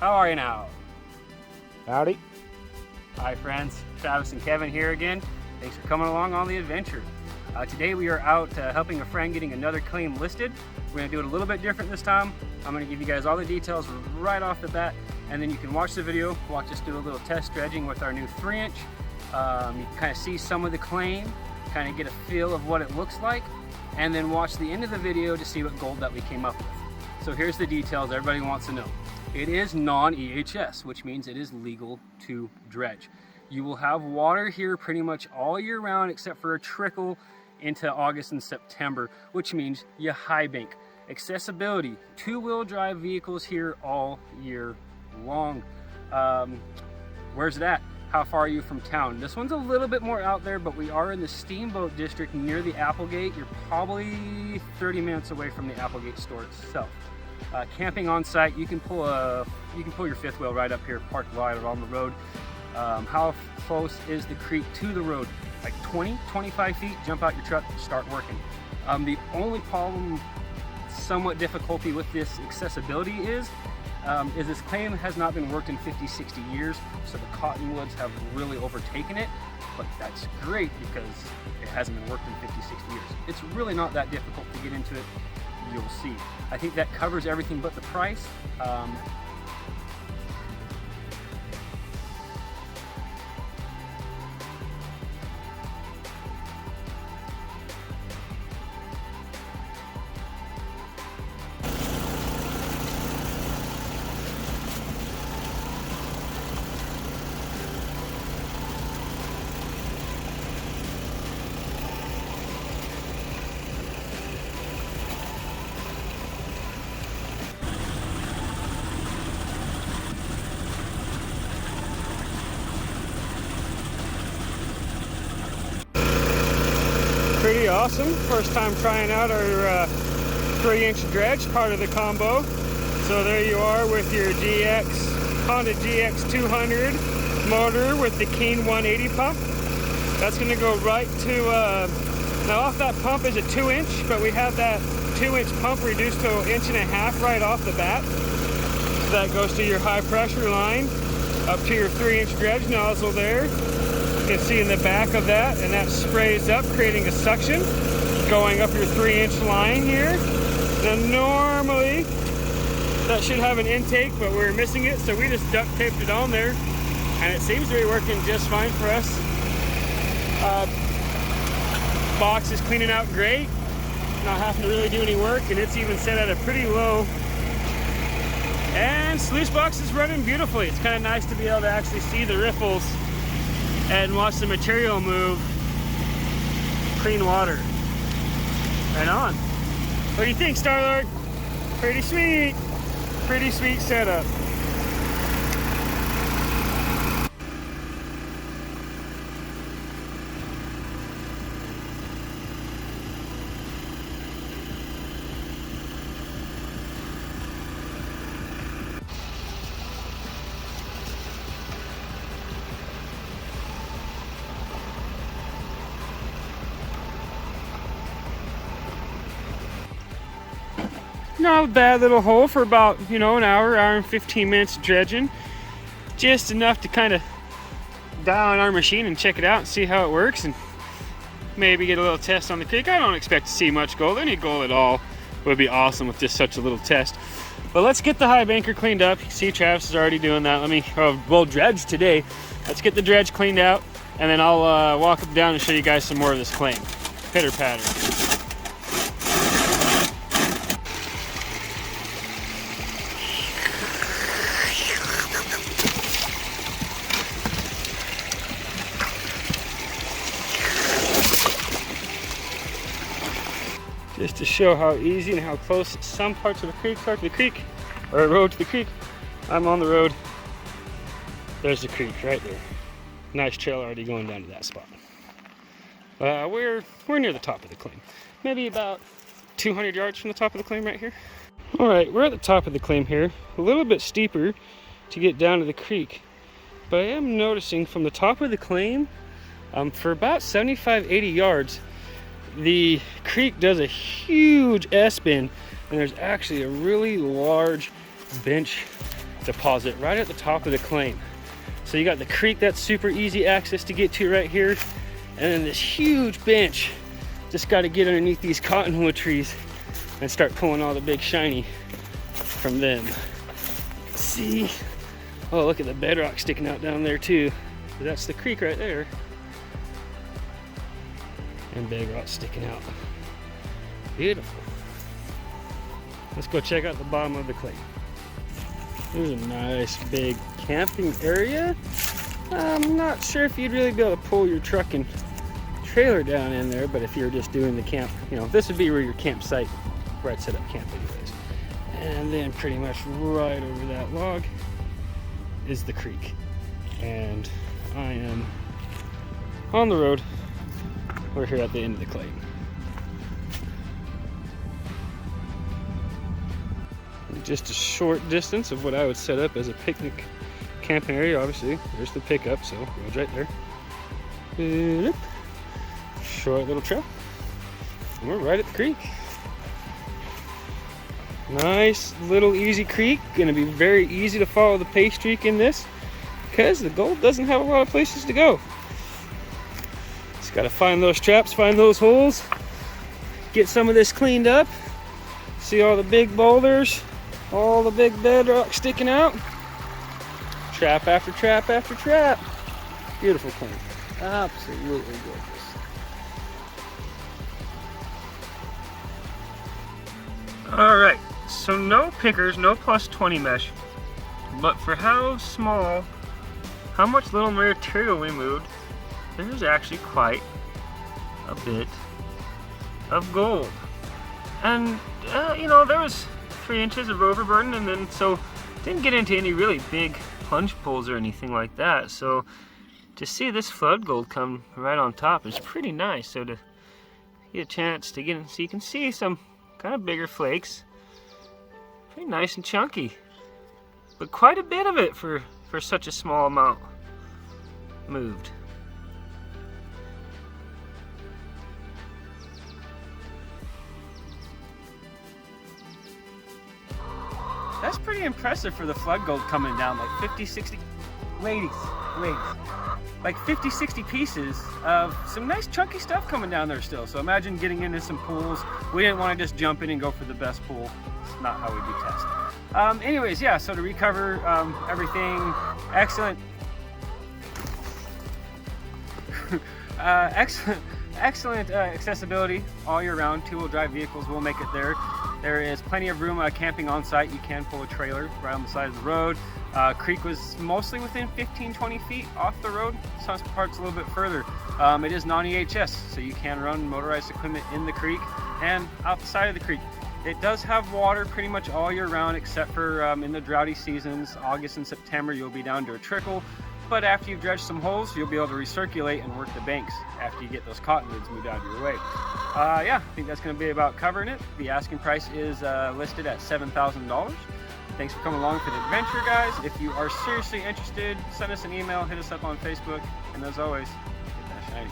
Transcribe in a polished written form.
How are you now? Howdy. Hi friends, Travis and Kevin here again. Thanks for coming along on the adventure. Today we are out helping a friend getting another claim listed. We're going to do it a little bit different this time. I'm going to give you guys all the details right off the bat, and then you can watch the video, watch us do a little test dredging with our new 3-inch. You can kind of see some of the claim, kind of get a feel of what it looks like, and then watch the end of the video to see what gold that we came up with. So here's the details everybody wants to know. It is non-EHS, which means it is legal to dredge. You will have water here pretty much all year round except for a trickle into August and September, which means you high bank. Accessibility, 2-wheel drive vehicles here all year long. Where's it at? How far are you from town? This one's a little bit more out there, but we are in the Steamboat district near the Applegate. You're probably 30 minutes away from the Applegate store itself. Camping on site, you can pull your fifth wheel right up here, parked right along the road. How close is the creek to the road? Like 20, 25 feet, jump out your truck, start working. The only problem, somewhat difficulty with this accessibility is this claim has not been worked in 50, 60 years, so the cottonwoods have really overtaken it, but that's great because it hasn't been worked in 50, 60 years. It's really not that difficult to get into it. You'll see. I think that covers everything but the price. Pretty awesome. First time trying out our 3-inch dredge, part of the combo. So there you are with your Honda GX 200 motor with the Keen 180 pump. That's going to go right to, now off that pump is a 2-inch, but we have that 2-inch pump reduced to 1.5 inches right off the bat. So that goes to your high pressure line, up to your 3-inch dredge nozzle there. You can see in the back of that, and that sprays up, creating a suction going up your 3-inch line here. Now normally that should have an intake, but we're missing it, so we just duct taped it on there, and it seems to be working just fine for us. Box is cleaning out great, not having to really do any work, and it's even set at a pretty low. And sluice box is running beautifully. It's kind of nice to be able to actually see the riffles and watch the material move. Clean water. Right on. What do you think, Starlord? Pretty sweet. Pretty sweet setup. Not a bad little hole for about, an hour and 15 minutes dredging. Just enough to kind of dial in our machine and check it out and see how it works, and maybe get a little test on the creek. I don't expect to see much gold. Any gold at all would be awesome with just such a little test. But let's get the high banker cleaned up. You see Travis is already doing that. We'll dredge today. Let's get the dredge cleaned out, and then I'll walk up down and show you guys some more of this claim. Pitter patter. Just to show how easy and how close some parts of the creek are to the creek, or a road to the creek. I'm on the road. There's the creek right there. Nice trail already going down to that spot. We're near the top of the claim. Maybe about 200 yards from the top of the claim right here. All right, we're at the top of the claim here. A little bit steeper to get down to the creek. But I am noticing from the top of the claim, for about 75, 80 yards, the creek does a huge S-bend, and there's actually a really large bench deposit right at the top of the claim. So you got the creek that's super easy access to get to right here, and then this huge bench. Just got to get underneath these cottonwood trees and start pulling all the big shiny from them. See? Oh, look at the bedrock sticking out down there too. That's the creek right there. And bedrock sticking out. Beautiful. Let's go check out the bottom of the clay. There's a nice big camping area. I'm not sure if you'd really be able to pull your truck and trailer down in there, but if you're just doing the camp, you know, this would be where your campsite, where I'd set up camp anyways. And then pretty much right over that log is the creek. And I am on the road. We're here at the end of the clay. Just a short distance of what I would set up as a picnic camping area. Obviously, there's the pickup, so road's right there. Short little trail. And we're right at the creek. Nice little easy creek. Gonna be very easy to follow the pay streak in this because the gold doesn't have a lot of places to go. Just gotta find those traps, find those holes, get some of this cleaned up. See all the big boulders, all the big bedrock sticking out. Trap after trap after trap. Beautiful claim. Absolutely gorgeous. All right, so no pickers, no plus 20 mesh, but for how small, how much little material we moved, there's actually quite a bit of gold. And you know, there was 3 inches of overburden, and then so didn't get into any really big plunge pulls or anything like that. So to see this flood gold come right on top is pretty nice. So to get a chance to get in, so you can see some kind of bigger flakes, pretty nice and chunky, but quite a bit of it for such a small amount moved. That's pretty impressive for the flood gold coming down, like 50, 60, ladies, like 50, 60 pieces of some nice chunky stuff coming down there still. So imagine getting into some pools. We didn't want to just jump in and go for the best pool. It's not how we do tests. Anyways, yeah, so to recover everything, excellent. Excellent accessibility all year round. 2-wheel drive vehicles will make it there. There is plenty of room camping on site. You can pull a trailer right on the side of the road. Creek was mostly within 15-20 feet off the road. Some parts a little bit further. It is non-EHS, so you can run motorized equipment in the creek and out the side of the creek. It does have water pretty much all year round, except for in the droughty seasons, August and September, you'll be down to a trickle. But after you've dredged some holes, you'll be able to recirculate and work the banks after you get those cottonwoods moved out of your way. Yeah, I think that's going to be about covering it. The asking price is listed at $7,000. Thanks for coming along for the adventure, guys. If you are seriously interested, send us an email, hit us up on Facebook, and as always, get that shiny.